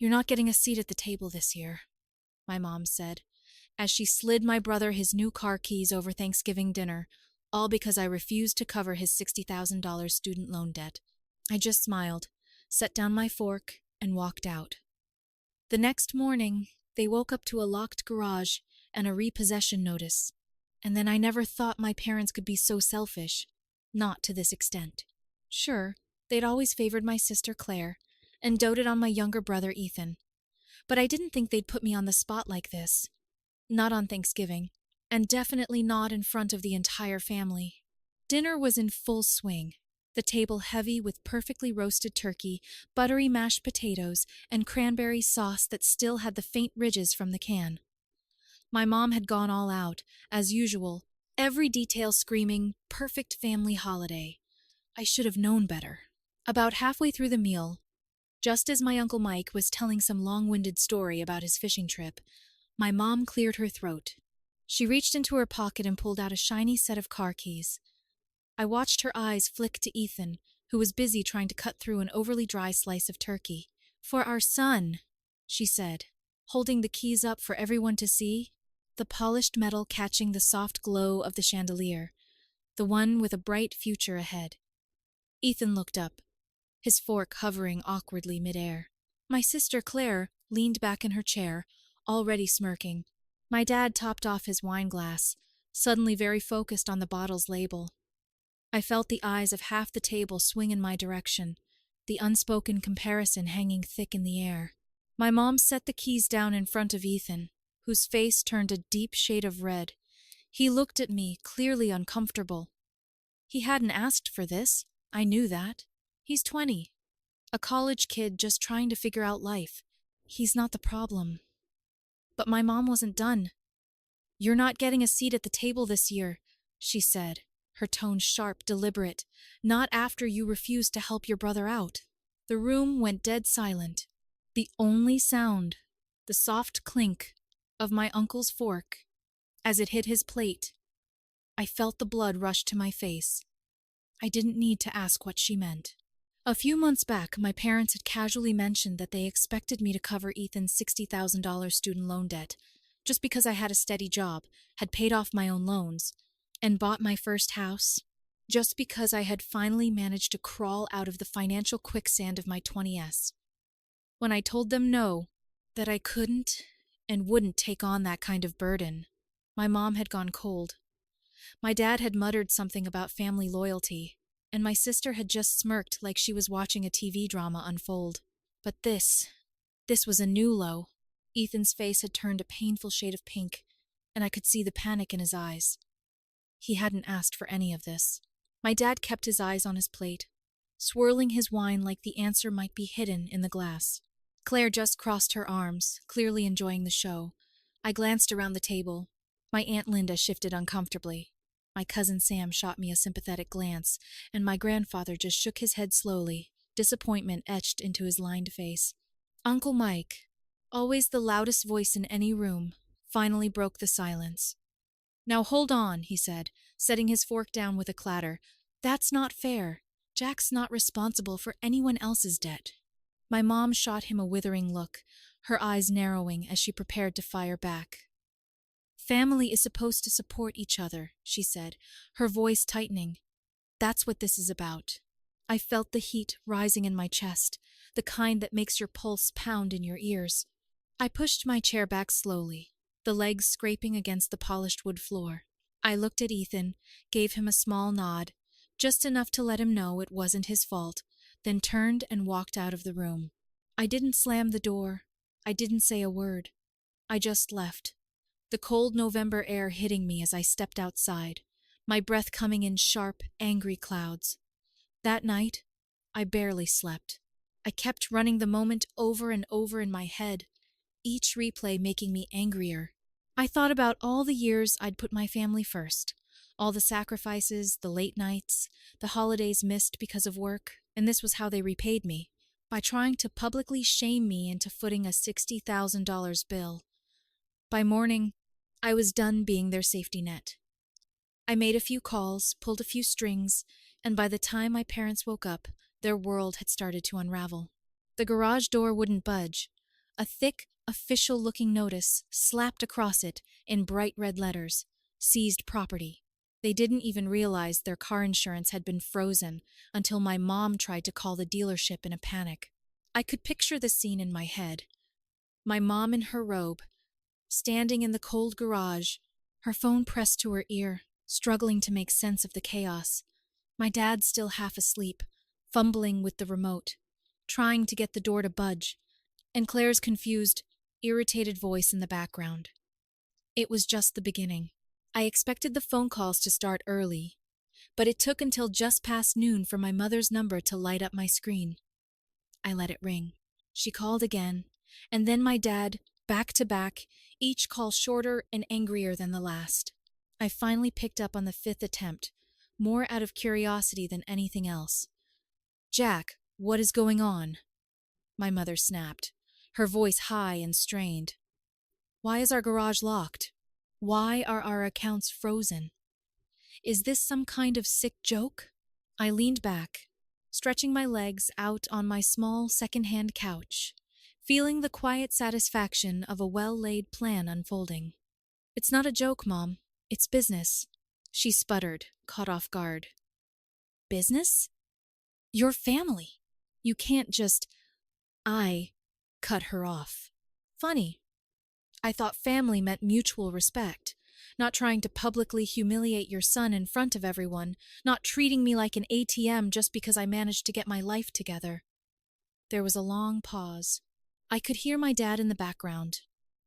"You're not getting a seat at the table this year," my mom said, as she slid my brother his new car keys over Thanksgiving dinner, all because I refused to cover his $60,000 student loan debt. I just smiled, set down my fork, and walked out. The next morning, they woke up to a locked garage and a repossession notice. And then I never thought my parents could be so selfish. Not to this extent. Sure, they'd always favored my sister Claire and doted on my younger brother Ethan. But I didn't think they'd put me on the spot like this. Not on Thanksgiving, and definitely not in front of the entire family. Dinner was in full swing, the table heavy with perfectly roasted turkey, buttery mashed potatoes, and cranberry sauce that still had the faint ridges from the can. My mom had gone all out, as usual, every detail screaming, perfect family holiday. I should have known better. About halfway through the meal, just as my Uncle Mike was telling some long-winded story about his fishing trip, my mom cleared her throat. She reached into her pocket and pulled out a shiny set of car keys. I watched her eyes flick to Ethan, who was busy trying to cut through an overly dry slice of turkey. "For our son," she said, holding the keys up for everyone to see, the polished metal catching the soft glow of the chandelier, the one with a bright future ahead. Ethan looked up, his fork hovering awkwardly midair. My sister Claire leaned back in her chair, already smirking. My dad topped off his wine glass, suddenly very focused on the bottle's label. I felt the eyes of half the table swing in my direction, the unspoken comparison hanging thick in the air. My mom set the keys down in front of Ethan, whose face turned a deep shade of red. He looked at me, clearly uncomfortable. He hadn't asked for this. I knew that. He's 20. A college kid just trying to figure out life. He's not the problem. But my mom wasn't done. "You're not getting a seat at the table this year," she said, her tone sharp, deliberate. "Not after you refused to help your brother out." The room went dead silent. The only sound, the soft clink of my uncle's fork as it hit his plate. I felt the blood rush to my face. I didn't need to ask what she meant. A few months back, my parents had casually mentioned that they expected me to cover Ethan's $60,000 student loan debt, just because I had a steady job, had paid off my own loans, and bought my first house, just because I had finally managed to crawl out of the financial quicksand of my 20s. When I told them no, that I couldn't and wouldn't take on that kind of burden, my mom had gone cold. My dad had muttered something about family loyalty, and my sister had just smirked like she was watching a TV drama unfold. But this was a new low. Ethan's face had turned a painful shade of pink, and I could see the panic in his eyes. He hadn't asked for any of this. My dad kept his eyes on his plate, swirling his wine like the answer might be hidden in the glass. Claire just crossed her arms, clearly enjoying the show. I glanced around the table. My Aunt Linda shifted uncomfortably. My cousin Sam shot me a sympathetic glance, and my grandfather just shook his head slowly, disappointment etched into his lined face. Uncle Mike, always the loudest voice in any room, finally broke the silence. "Now hold on," he said, setting his fork down with a clatter. "That's not fair. Jack's not responsible for anyone else's debt." My mom shot him a withering look, her eyes narrowing as she prepared to fire back. "Family is supposed to support each other," she said, her voice tightening. "That's what this is about." I felt the heat rising in my chest, the kind that makes your pulse pound in your ears. I pushed my chair back slowly, the legs scraping against the polished wood floor. I looked at Ethan, gave him a small nod, just enough to let him know it wasn't his fault, then turned and walked out of the room. I didn't slam the door. I didn't say a word. I just left, the cold November air hitting me as I stepped outside, my breath coming in sharp, angry clouds. That night, I barely slept. I kept running the moment over and over in my head, each replay making me angrier. I thought about all the years I'd put my family first, all the sacrifices, the late nights, the holidays missed because of work, and this was how they repaid me, by trying to publicly shame me into footing a $60,000 bill. By morning, I was done being their safety net. I made a few calls, pulled a few strings, and by the time my parents woke up, their world had started to unravel. The garage door wouldn't budge. A thick, official-looking notice slapped across it in bright red letters: seized property. They didn't even realize their car insurance had been frozen until my mom tried to call the dealership in a panic. I could picture the scene in my head. My mom in her robe, standing in the cold garage, her phone pressed to her ear, struggling to make sense of the chaos. My dad still half asleep, fumbling with the remote, trying to get the door to budge, and Claire's confused, irritated voice in the background. It was just the beginning. I expected the phone calls to start early, but it took until just past noon for my mother's number to light up my screen. I let it ring. She called again, and then my dad, back to back, each call shorter and angrier than the last. I finally picked up on the fifth attempt, more out of curiosity than anything else. "Jack, what is going on?" My mother snapped, her voice high and strained. "Why is our garage locked? Why are our accounts frozen? Is this some kind of sick joke?" I leaned back, stretching my legs out on my small second-hand couch, feeling the quiet satisfaction of a well-laid plan unfolding. "It's not a joke, Mom. It's business," she sputtered, caught off guard. "Business? Your family. You can't just—" I cut her off. "Funny. I thought family meant mutual respect, not trying to publicly humiliate your son in front of everyone, not treating me like an ATM just because I managed to get my life together." There was a long pause. I could hear my dad in the background,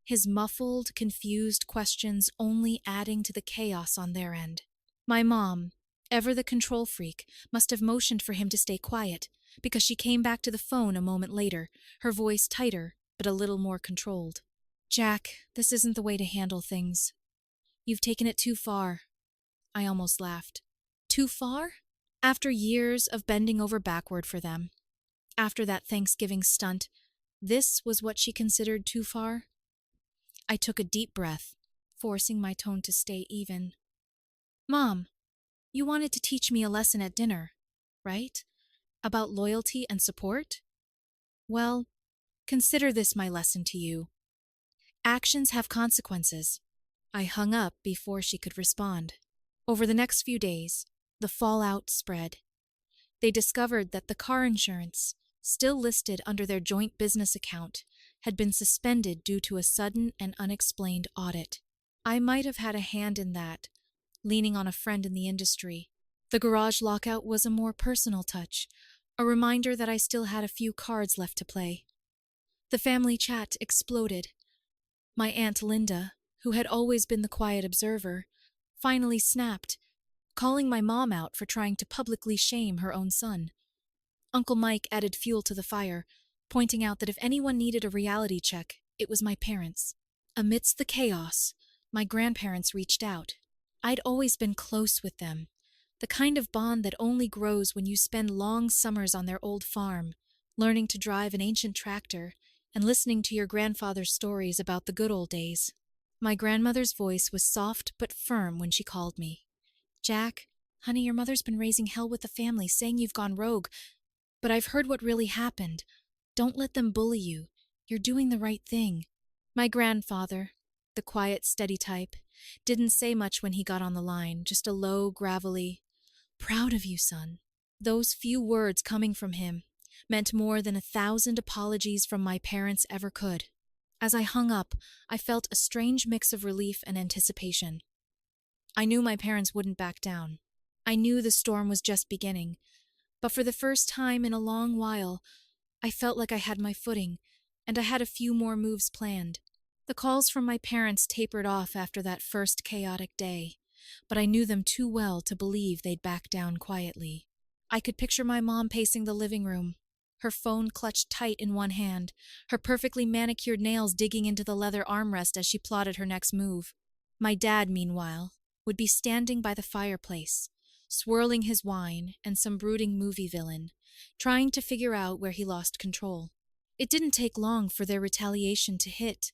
his muffled, confused questions only adding to the chaos on their end. My mom, ever the control freak, must have motioned for him to stay quiet, because she came back to the phone a moment later, her voice tighter but a little more controlled. "Jack, this isn't the way to handle things. You've taken it too far." I almost laughed. Too far? After years of bending over backward for them, after that Thanksgiving stunt, this was what she considered too far? I took a deep breath, forcing my tone to stay even. "Mom, you wanted to teach me a lesson at dinner, right? About loyalty and support? Well, consider this my lesson to you. Actions have consequences." I hung up before she could respond. Over the next few days, the fallout spread. They discovered that the car insurance, still listed under their joint business account, had been suspended due to a sudden and unexplained audit. I might have had a hand in that, leaning on a friend in the industry. The garage lockout was a more personal touch, a reminder that I still had a few cards left to play. The family chat exploded. My Aunt Linda, who had always been the quiet observer, finally snapped, calling my mom out for trying to publicly shame her own son. Uncle Mike added fuel to the fire, pointing out that if anyone needed a reality check, it was my parents. Amidst the chaos, my grandparents reached out. I'd always been close with them, the kind of bond that only grows when you spend long summers on their old farm, learning to drive an ancient tractor and listening to your grandfather's stories about the good old days. My grandmother's voice was soft but firm when she called me. "Jack, honey, your mother's been raising hell with the family, saying you've gone rogue. But I've heard what really happened. Don't let them bully you. You're doing the right thing." My grandfather, the quiet, steady type, didn't say much when he got on the line, just a low, gravelly, "Proud of you, son." Those few words coming from him meant more than 1,000 apologies from my parents ever could. As I hung up, I felt a strange mix of relief and anticipation. I knew my parents wouldn't back down. I knew the storm was just beginning, but for the first time in a long while, I felt like I had my footing, and I had a few more moves planned. The calls from my parents tapered off after that first chaotic day, but I knew them too well to believe they'd back down quietly. I could picture my mom pacing the living room, her phone clutched tight in one hand, her perfectly manicured nails digging into the leather armrest as she plotted her next move. My dad, meanwhile, would be standing by the fireplace, swirling his wine and some brooding movie villain, trying to figure out where he lost control. It didn't take long for their retaliation to hit.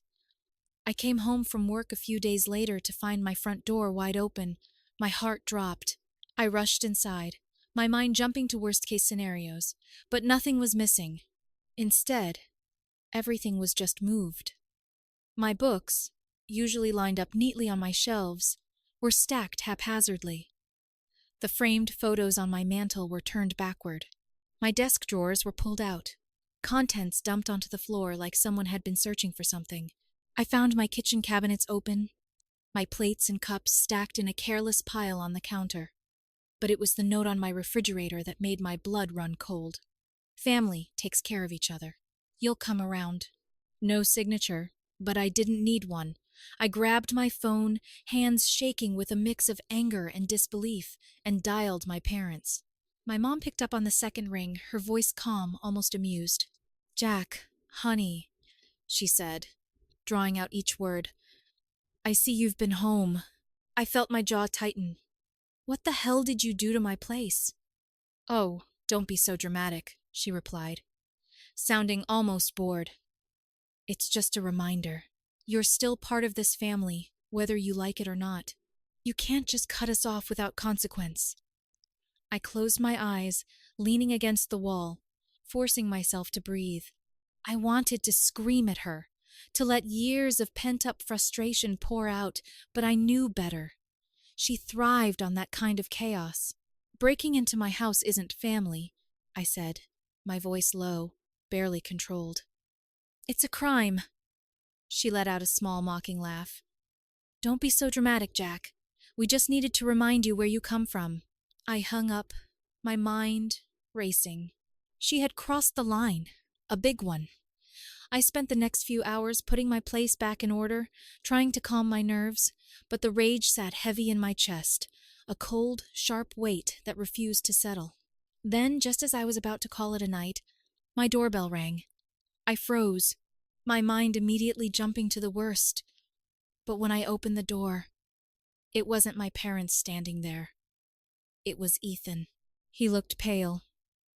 I came home from work a few days later to find my front door wide open. My heart dropped. I rushed inside, my mind jumping to worst-case scenarios, but nothing was missing. Instead, Everything was just moved. My books, usually lined up neatly on my shelves, were stacked haphazardly. The framed photos on my mantel were turned backward. My desk drawers were pulled out, contents dumped onto the floor like someone had been searching for something. I found my kitchen cabinets open, my plates and cups stacked in a careless pile on the counter. But it was the note on my refrigerator that made my blood run cold. Family takes care of each other. You'll come around. No signature, but I didn't need one. I grabbed my phone, hands shaking with a mix of anger and disbelief, and dialed my parents. My mom picked up on the second ring, her voice calm, almost amused. "Jack, honey," she said, drawing out each word. "I see you've been home." I felt my jaw tighten. "What the hell did you do to my place?" "Oh, don't be so dramatic," she replied, sounding almost bored. "It's just a reminder. You're still part of this family, whether you like it or not. You can't just cut us off without consequence." I closed my eyes, leaning against the wall, forcing myself to breathe. I wanted to scream at her, to let years of pent-up frustration pour out, but I knew better. She thrived on that kind of chaos. "Breaking into my house isn't family," I said, my voice low, barely controlled. "It's a crime." She let out a small, mocking laugh. "Don't be so dramatic, Jack. We just needed to remind you where you come from." I hung up, my mind racing. She had crossed the line, a big one. I spent the next few hours putting my place back in order, trying to calm my nerves, but the rage sat heavy in my chest, a cold, sharp weight that refused to settle. Then, just as I was about to call it a night, my doorbell rang. I froze, my mind immediately jumping to the worst. But when I opened the door, it wasn't my parents standing there. It was Ethan. He looked pale,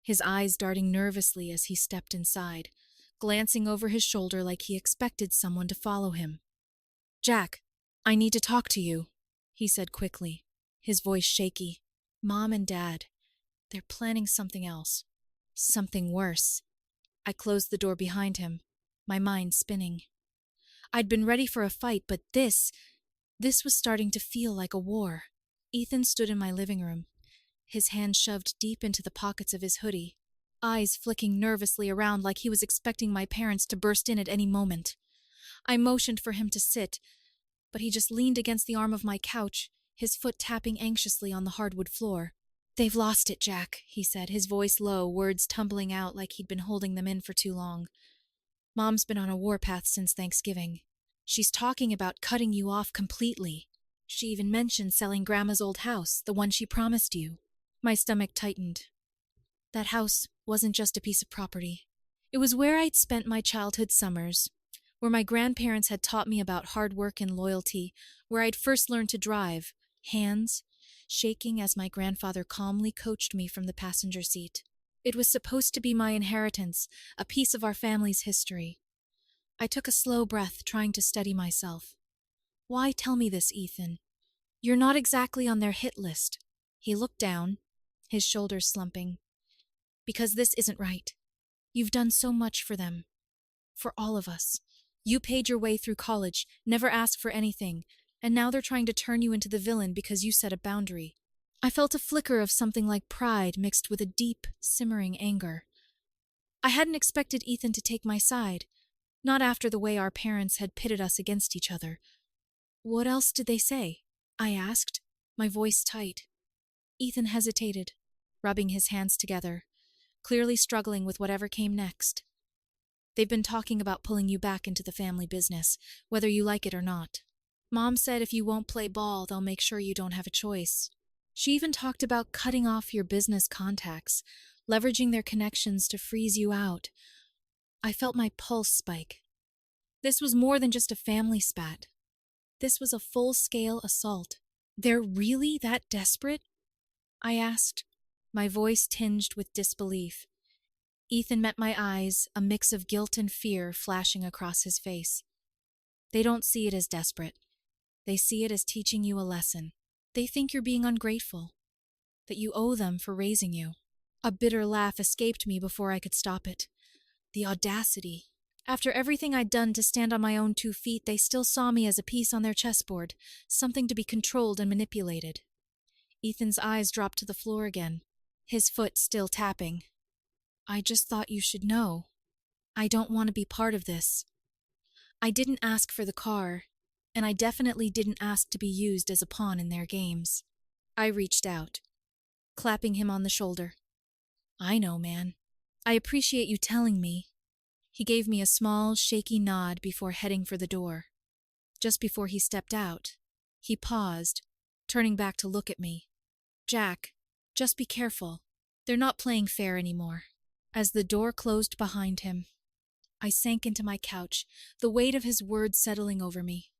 his eyes darting nervously as he stepped inside, glancing over his shoulder like he expected someone to follow him. "Jack, I need to talk to you," he said quickly, his voice shaky. "Mom and Dad, they're planning something else. Something worse." I closed the door behind him, my mind spinning. I'd been ready for a fight, but this was starting to feel like a war. Ethan stood in my living room, his hands shoved deep into the pockets of his hoodie, eyes flicking nervously around like he was expecting my parents to burst in at any moment. I motioned for him to sit, but he just leaned against the arm of my couch, his foot tapping anxiously on the hardwood floor. "They've lost it, Jack," he said, his voice low, words tumbling out like he'd been holding them in for too long. "Mom's been on a warpath since Thanksgiving. She's talking about cutting you off completely. She even mentioned selling Grandma's old house, the one she promised you." My stomach tightened. That house wasn't just a piece of property. It was where I'd spent my childhood summers, where my grandparents had taught me about hard work and loyalty, where I'd first learned to drive, hands shaking as my grandfather calmly coached me from the passenger seat. It was supposed to be my inheritance, a piece of our family's history. I took a slow breath, trying to steady myself. "Why tell me this, Ethan? You're not exactly on their hit list." He looked down, his shoulders slumping. "Because this isn't right. You've done so much for them. For all of us. You paid your way through college, never asked for anything, and now they're trying to turn you into the villain because you set a boundary." I felt a flicker of something like pride mixed with a deep, simmering anger. I hadn't expected Ethan to take my side, not after the way our parents had pitted us against each other. "What else did they say?" I asked, my voice tight. Ethan hesitated, rubbing his hands together, clearly struggling with whatever came next. "They've been talking about pulling you back into the family business, whether you like it or not. Mom said if you won't play ball, they'll make sure you don't have a choice. She even talked about cutting off your business contacts, leveraging their connections to freeze you out." I felt my pulse spike. This was more than just a family spat. This was a full-scale assault. "They're really that desperate?" I asked, my voice tinged with disbelief. Ethan met my eyes, a mix of guilt and fear flashing across his face. "They don't see it as desperate. They see it as teaching you a lesson. They think you're being ungrateful, that you owe them for raising you." A bitter laugh escaped me before I could stop it. The audacity. After everything I'd done to stand on my own 2 feet, they still saw me as a piece on their chessboard, something to be controlled and manipulated. Ethan's eyes dropped to the floor again, his foot still tapping. I just thought you should know. I don't want to be part of this. I didn't ask for the car, and I definitely didn't ask to be used as a pawn in their games. I reached out, clapping him on the shoulder. I know, man. I appreciate you telling me. He gave me a small, shaky nod before heading for the door. Just before he stepped out, he paused, turning back to look at me. Jack, just be careful. They're not playing fair anymore. As the door closed behind him, I sank into my couch, the weight of his words settling over me.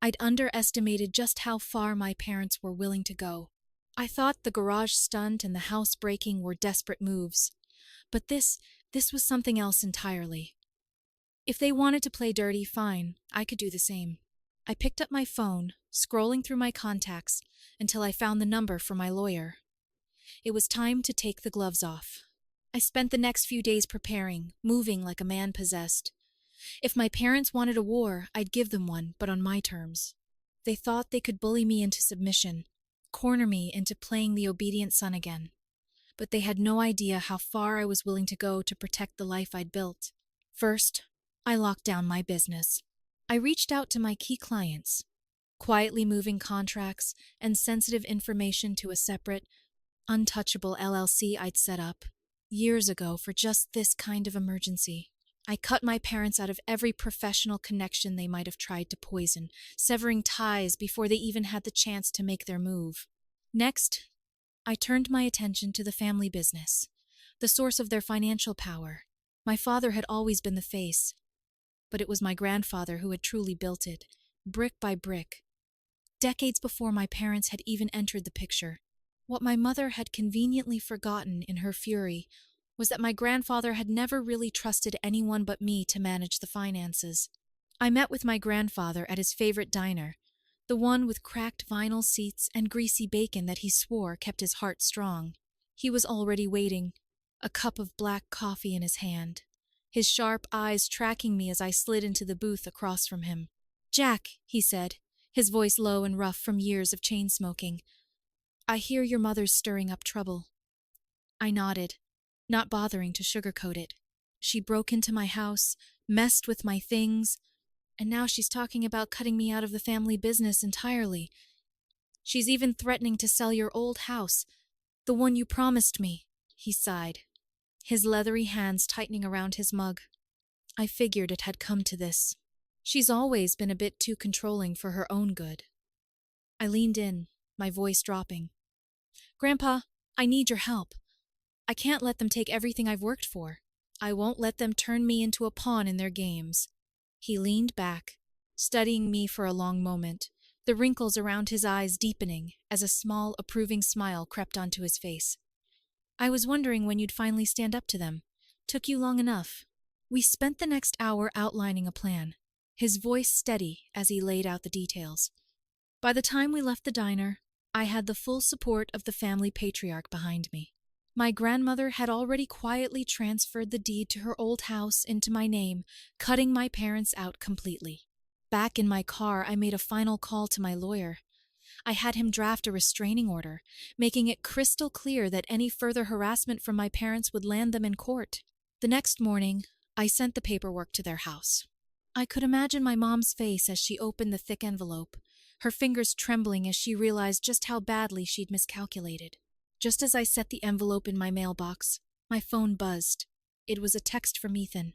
I'd underestimated just how far my parents were willing to go. I thought the garage stunt and the house breaking were desperate moves. But this was something else entirely. If they wanted to play dirty, fine, I could do the same. I picked up my phone, scrolling through my contacts until I found the number for my lawyer. It was time to take the gloves off. I spent the next few days preparing, moving like a man possessed. If my parents wanted a war, I'd give them one, but on my terms. They thought they could bully me into submission, corner me into playing the obedient son again. But they had no idea how far I was willing to go to protect the life I'd built. First, I locked down my business. I reached out to my key clients, quietly moving contracts and sensitive information to a separate, untouchable LLC I'd set up years ago for just this kind of emergency. I cut my parents out of every professional connection they might have tried to poison, severing ties before they even had the chance to make their move. Next, I turned my attention to the family business, the source of their financial power. My father had always been the face, but it was my grandfather who had truly built it, brick by brick, decades before my parents had even entered the picture. What my mother had conveniently forgotten in her fury was that my grandfather had never really trusted anyone but me to manage the finances. I met with my grandfather at his favorite diner, the one with cracked vinyl seats and greasy bacon that he swore kept his heart strong. He was already waiting, a cup of black coffee in his hand, his sharp eyes tracking me as I slid into the booth across from him. "Jack," he said, his voice low and rough from years of chain smoking, "I hear your mother's stirring up trouble." I nodded, not bothering to sugarcoat it. She broke into my house, messed with my things, and now she's talking about cutting me out of the family business entirely. She's even threatening to sell your old house, the one you promised me, he sighed, his leathery hands tightening around his mug. I figured it had come to this. She's always been a bit too controlling for her own good. I leaned in, my voice dropping. "Grandpa, I need your help. I can't let them take everything I've worked for. I won't let them turn me into a pawn in their games." He leaned back, studying me for a long moment, the wrinkles around his eyes deepening as a small, approving smile crept onto his face. "I was wondering when you'd finally stand up to them. Took you long enough." We spent the next hour outlining a plan, his voice steady as he laid out the details. By the time we left the diner, I had the full support of the family patriarch behind me. My grandmother had already quietly transferred the deed to her old house into my name, cutting my parents out completely. Back in my car, I made a final call to my lawyer. I had him draft a restraining order, making it crystal clear that any further harassment from my parents would land them in court. The next morning, I sent the paperwork to their house. I could imagine my mom's face as she opened the thick envelope, her fingers trembling as she realized just how badly she'd miscalculated. Just as I set the envelope in my mailbox, my phone buzzed. It was a text from Ethan.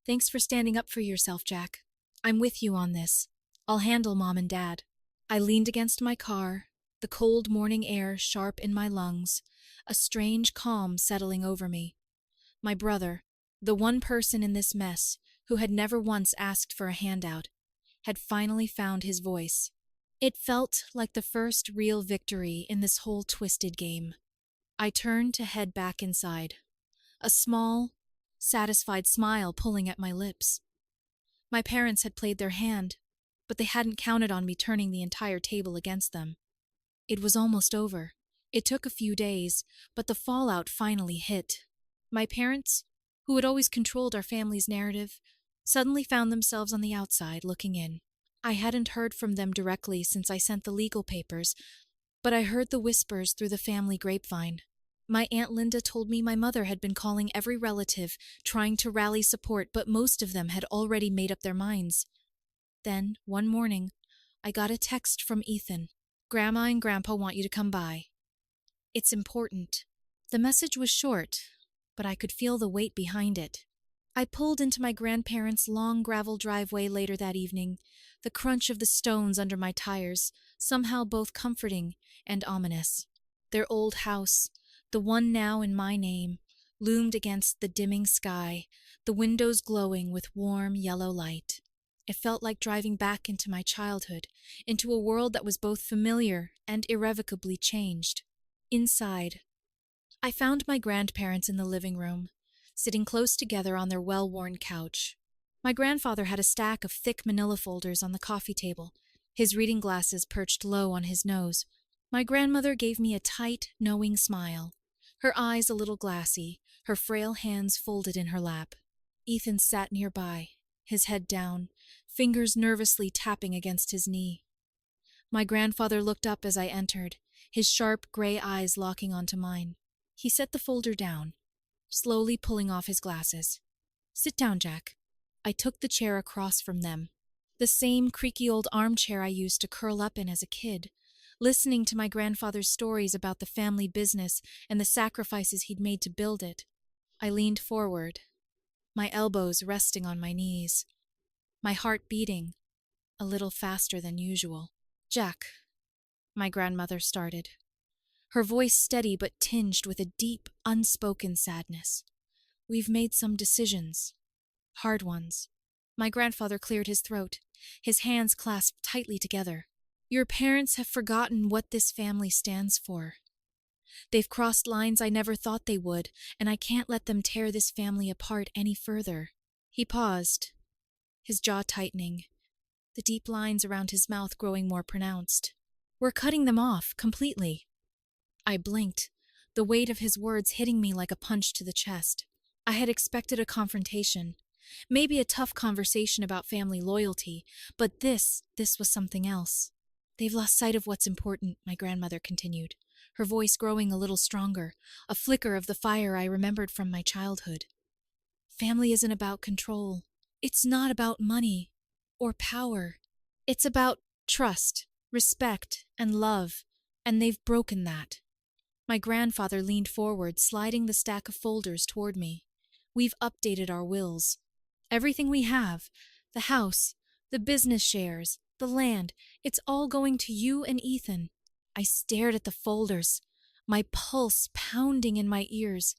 "Thanks for standing up for yourself, Jack. I'm with you on this. I'll handle Mom and Dad." I leaned against my car, the cold morning air sharp in my lungs, a strange calm settling over me. My brother, the one person in this mess who had never once asked for a handout, had finally found his voice. It felt like the first real victory in this whole twisted game. I turned to head back inside, a small, satisfied smile pulling at my lips. My parents had played their hand, but they hadn't counted on me turning the entire table against them. It was almost over. It took a few days, but the fallout finally hit. My parents, who had always controlled our family's narrative, suddenly found themselves on the outside looking in. I hadn't heard from them directly since I sent the legal papers, but I heard the whispers through the family grapevine. My Aunt Linda told me my mother had been calling every relative, trying to rally support, but most of them had already made up their minds. Then, one morning, I got a text from Ethan. "Grandma and Grandpa want you to come by. It's important." The message was short, but I could feel the weight behind it. I pulled into my grandparents' long gravel driveway later that evening, the crunch of the stones under my tires, somehow both comforting and ominous. Their old house, the one now in my name, loomed against the dimming sky, the windows glowing with warm yellow light. It felt like driving back into my childhood, into a world that was both familiar and irrevocably changed. Inside, I found my grandparents in the living room, sitting close together on their well-worn couch. My grandfather had a stack of thick manila folders on the coffee table, his reading glasses perched low on his nose. My grandmother gave me a tight, knowing smile, her eyes a little glassy, her frail hands folded in her lap. Ethan sat nearby, his head down, fingers nervously tapping against his knee. My grandfather looked up as I entered, his sharp gray eyes locking onto mine. He set the folder down, slowly pulling off his glasses. "Sit down, Jack." I took the chair across from them, the same creaky old armchair I used to curl up in as a kid, listening to my grandfather's stories about the family business and the sacrifices he'd made to build it. I leaned forward, my elbows resting on my knees, my heart beating a little faster than usual. "Jack," my grandmother started, her voice steady but tinged with a deep, unspoken sadness. "We've made some decisions. Hard ones." My grandfather cleared his throat, his hands clasped tightly together. "Your parents have forgotten what this family stands for. They've crossed lines I never thought they would, and I can't let them tear this family apart any further." He paused, his jaw tightening, the deep lines around his mouth growing more pronounced. "We're cutting them off, completely." I blinked, the weight of his words hitting me like a punch to the chest. I had expected a confrontation, maybe a tough conversation about family loyalty, but this was something else. "They've lost sight of what's important," my grandmother continued, her voice growing a little stronger, a flicker of the fire I remembered from my childhood. "Family isn't about control. It's not about money or power. It's about trust, respect, and love, and they've broken that." My grandfather leaned forward, sliding the stack of folders toward me. "We've updated our wills. Everything we have, the house, the business shares, the land, it's all going to you and Ethan." I stared at the folders, my pulse pounding in my ears.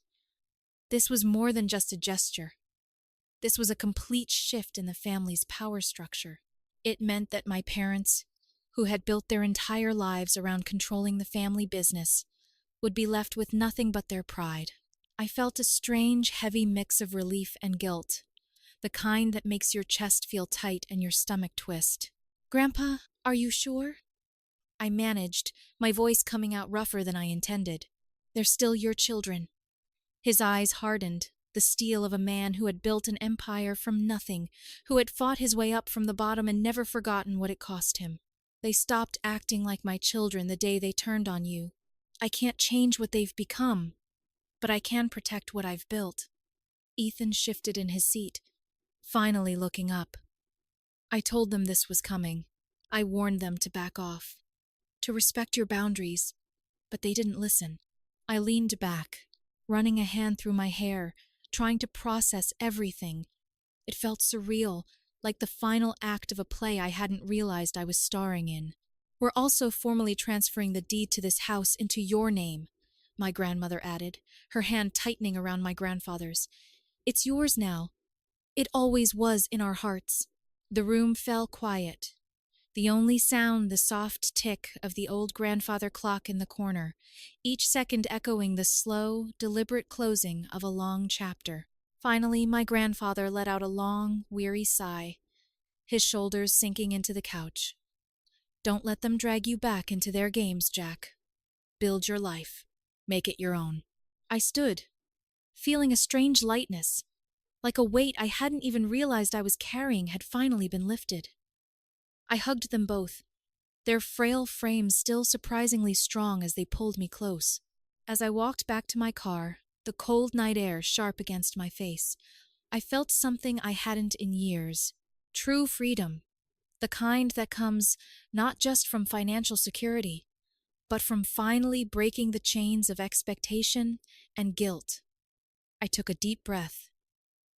This was more than just a gesture. This was a complete shift in the family's power structure. It meant that my parents, who had built their entire lives around controlling the family business, would be left with nothing but their pride. I felt a strange, heavy mix of relief and guilt, the kind that makes your chest feel tight and your stomach twist. "Grandpa, are you sure?" I managed, my voice coming out rougher than I intended. "They're still your children." His eyes hardened, the steel of a man who had built an empire from nothing, who had fought his way up from the bottom and never forgotten what it cost him. "They stopped acting like my children the day they turned on you. I can't change what they've become, but I can protect what I've built." Ethan shifted in his seat, finally looking up. "I told them this was coming. I warned them to back off, to respect your boundaries, but they didn't listen." I leaned back, running a hand through my hair, trying to process everything. It felt surreal, like the final act of a play I hadn't realized I was starring in. "We're also formally transferring the deed to this house into your name," my grandmother added, her hand tightening around my grandfather's. "It's yours now. It always was in our hearts." The room fell quiet, the only sound the soft tick of the old grandfather clock in the corner, each second echoing the slow, deliberate closing of a long chapter. Finally, my grandfather let out a long, weary sigh, his shoulders sinking into the couch. "Don't let them drag you back into their games, Jack. Build your life. Make it your own." I stood, feeling a strange lightness, like a weight I hadn't even realized I was carrying had finally been lifted. I hugged them both, their frail frames still surprisingly strong as they pulled me close. As I walked back to my car, the cold night air sharp against my face, I felt something I hadn't in years. True freedom. The kind that comes not just from financial security, but from finally breaking the chains of expectation and guilt. I took a deep breath,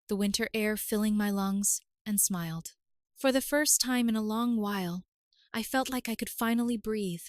the winter air filling my lungs, and smiled. For the first time in a long while, I felt like I could finally breathe.